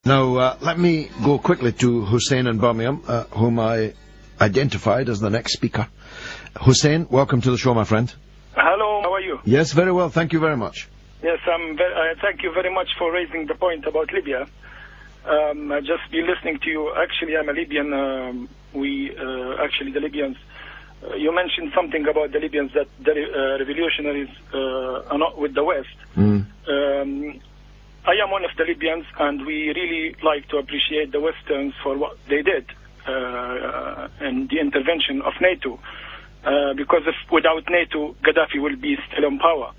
Now, let me go quickly to Hussein in Birmingham, whom I identified as the next speaker. Hussein, welcome to the show, my friend. Hello, how are you? Yes, very well, thank you very much. Yes, thank you very much for raising the point about Libya. I just been listening to you. Actually, I'm a Libyan. Actually, the Libyans, you mentioned something about the Libyans that the revolutionaries are not with the West. I am one of the Libyans, and we really like to appreciate the Westerns for what they did in the intervention of NATO. Because without NATO, Gaddafi will be still in power.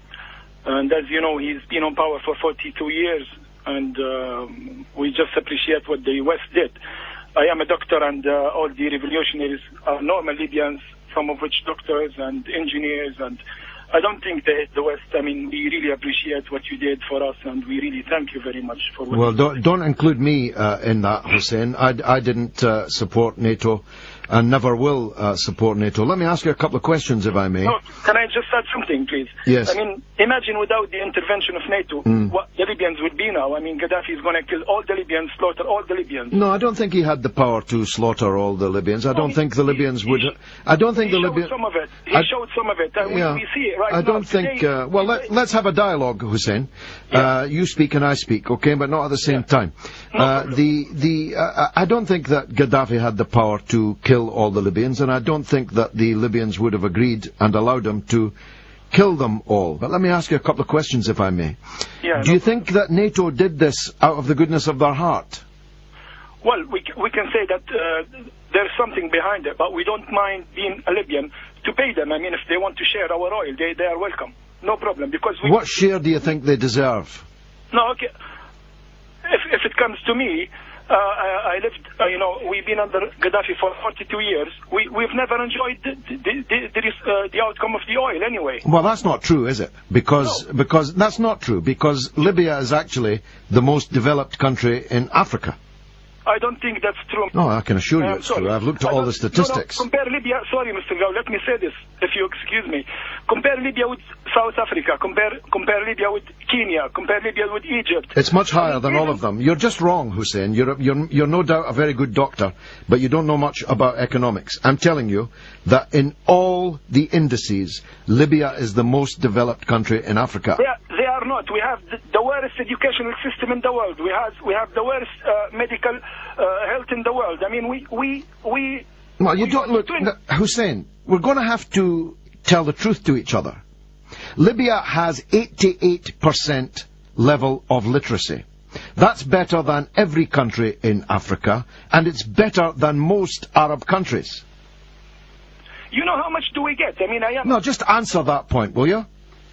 And as you know, he's been on power for 42 years, and we just appreciate what the West did. I am a doctor, and all the revolutionaries are normal Libyans, some of which doctors and engineers, and I don't think they hit the West. I mean, we really appreciate what you did for us, and we really thank you very much for what Well, don't include me in that, Hussein. I didn't support NATO and never will support NATO. Let me ask you a couple of questions, if I may. No, can I just add something, please? Yes. I mean, imagine without the intervention of NATO, what the Libyans would be now. I mean, Gaddafi is going to kill all the Libyans, slaughter all the Libyans. No, I don't think he had the power to slaughter all the Libyans. I don't think the Libyans would... I don't think the Libyans... Some of it. He showed some of it. We see it right now. I don't think... well, let's have a dialogue, Hussein. You speak and I speak, okay, but not at the same time. I don't think that Gaddafi had the power to kill all the Libyans, and I don't think that the Libyans would have agreed and allowed him to kill them all. But let me ask you a couple of questions, if I may. Do you think that NATO did this out of the goodness of their heart? Well, we can say that there's something behind it, but we don't mind being a Libyan to pay them. I mean, if they want to share our oil, they are welcome. No problem, because we... What share do you think they deserve? No, okay. If it comes to me, I lived, we've been under Gaddafi for 42 years. We've never enjoyed the outcome of the oil anyway. Well, that's not true, is it? Because that's not true, because Libya is actually the most developed country in Africa. I don't think that's true. No, I can assure you it's true. I've looked at all the statistics. No, compare Libya, sorry Mr. Gao, let me say this, if you excuse me. Compare Libya with South Africa, compare Libya with Kenya, compare Libya with Egypt. It's much higher than all of them. You're just wrong, Hussein. You're no doubt a very good doctor, but you don't know much about economics. I'm telling you that in all the indices, Libya is the most developed country in Africa. They are not. We have the worst educational system in the world. We have the worst medical health in the world. I mean, Well, you don't look, Hussein. We're going to have to tell the truth to each other. Libya has 88% level of literacy. That's better than every country in Africa, and it's better than most Arab countries. You know how much do we get? I mean, No, just answer that point, will you?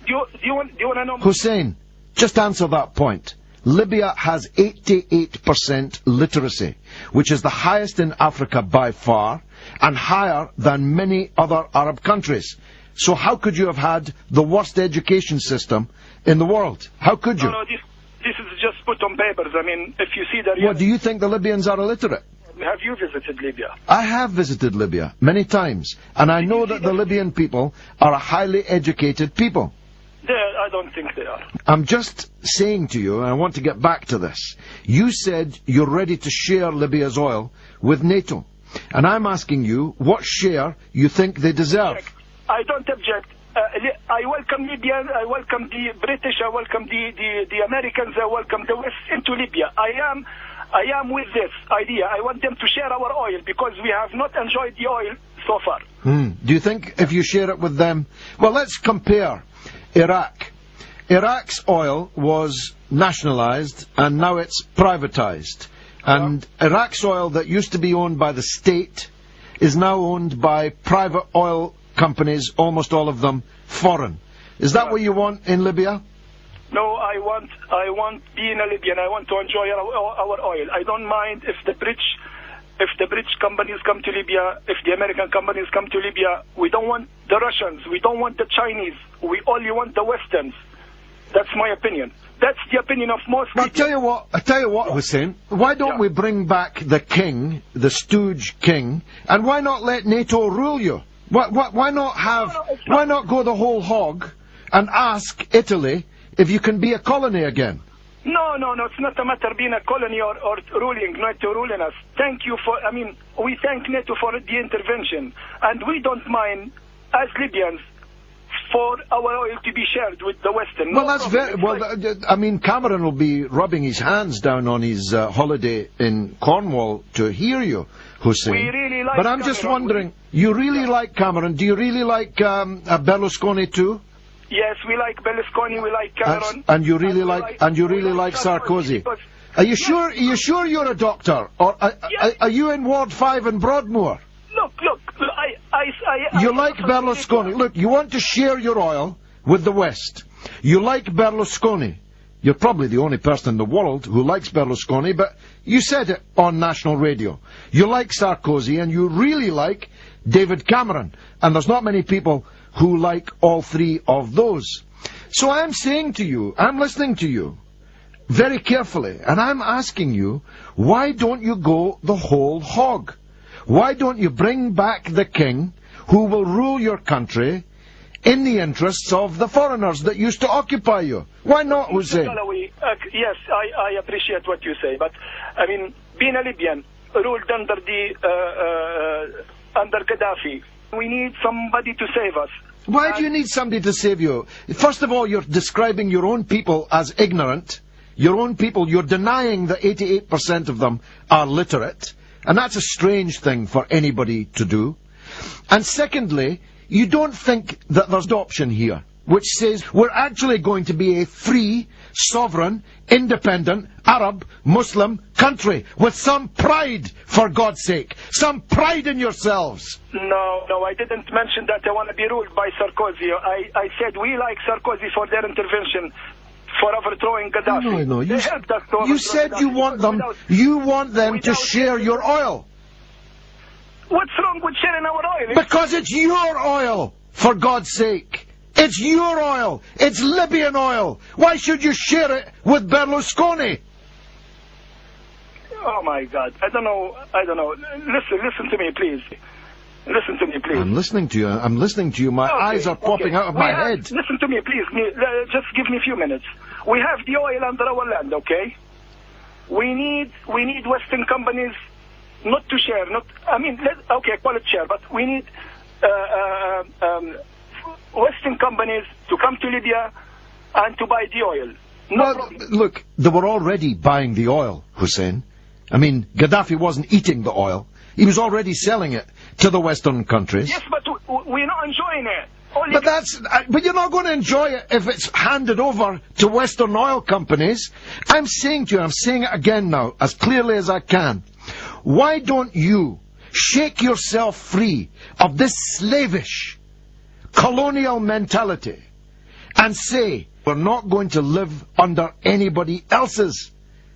Do you want to know? Hussein, just answer that point. Libya has 88% literacy, which is the highest in Africa by far, and higher than many other Arab countries. So how could you have had the worst education system in the world? How could you? No, this is just put on papers. I mean, if you see that... Well, do you think the Libyans are illiterate? Have you visited Libya? I have visited Libya many times, and I know that the Libyan people are a highly educated people. I don't think they are. I'm just saying to you, and I want to get back to this. You said you're ready to share Libya's oil with NATO. And I'm asking you what share you think they deserve. I don't object. I welcome Libya, I welcome the British, I welcome the Americans, I welcome the West into Libya. I am with this idea. I want them to share our oil because we have not enjoyed the oil so far. Do you think if you share it with them... Well, let's compare Iraq. Iraq's oil was nationalized and now it's privatized. And Iraq's oil that used to be owned by the state is now owned by private oil companies, almost all of them foreign. Is that what you want in Libya? No, I want being a Libyan, I want to enjoy our oil. I don't mind if the British companies come to Libya, if the American companies come to Libya. We don't want the Russians, we don't want the Chinese, we only want the Westerns. That's my opinion. That's the opinion of most people. I tell you what, Hussein, why don't we bring back the king, the stooge king, and why not let NATO rule you? Why not go the whole hog and ask Italy if you can be a colony again? No, it's not a matter being a colony or ruling, NATO ruling us. Thank you for, we thank NATO for the intervention. And we don't mind, as Libyans, for our oil to be shared with the Western. Well, that's very, Cameron will be rubbing his hands down on his holiday in Cornwall to hear you, Hussein. We really like But I'm just wondering, you really like Cameron? Do you really like Berlusconi too? Yes, we like Berlusconi, we like Cameron. And you really like Sarkozy. Are you sure you're a doctor? Or are you in Ward 5 in Broadmoor? Look, you like Berlusconi. Look, you want to share your oil with the West. You like Berlusconi. You're probably the only person in the world who likes Berlusconi, but you said it on national radio. You like Sarkozy and you really like David Cameron. And there's not many people who like all three of those. So I'm saying to you, I'm listening to you very carefully, and I'm asking you, why don't you go the whole hog? Why don't you bring back the king who will rule your country in the interests of the foreigners that used to occupy you? Why not, Hussein? Yes, I appreciate what you say, but being a Libyan ruled under Gaddafi, we need somebody to save us. Why do you need somebody to save you? First of all, you're describing your own people as ignorant. Your own people, you're denying that 88% of them are literate. And that's a strange thing for anybody to do. And secondly, you don't think that there's an option here, which says we're actually going to be a free, sovereign, independent, Arab, Muslim country with some pride, for God's sake. Some pride in yourselves. No, I didn't mention that I want to be ruled by Sarkozy. I said we like Sarkozy for their intervention for overthrowing Gaddafi. No. You said you want them to share your oil. What's wrong with sharing our oil? Because it's your oil, for God's sake. It's your oil. It's Libyan oil. Why should you share it with Berlusconi? Oh my God. I don't know. Listen to me, please. Listen to me, please. I'm listening to you. My eyes are popping out of my head. Listen to me, please. Just give me a few minutes. We have the oil under our land, okay? We need Western companies not to share. Call it share, but we need Western companies to come to Libya and to buy the oil. Look, they were already buying the oil, Hussein. Gaddafi wasn't eating the oil. He was already selling it to the Western countries. Yes, but we're not enjoying it. But you're not going to enjoy it if it's handed over to Western oil companies. I'm saying to you, I'm saying it again now, as clearly as I can. Why don't you shake yourself free of this slavish colonial mentality and say, we're not going to live under anybody else's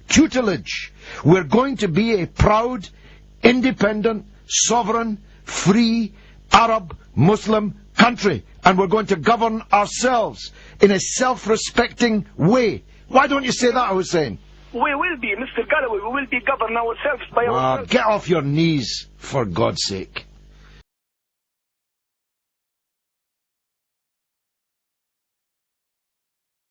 tutelage. We're going to be a proud, independent, sovereign, free, Arab, Muslim country, and we're going to govern ourselves in a self-respecting way. Why don't you say that, Hussein? We will be, Mr. Galloway, we will be governed ourselves by ourselves. Get off your knees, for God's sake.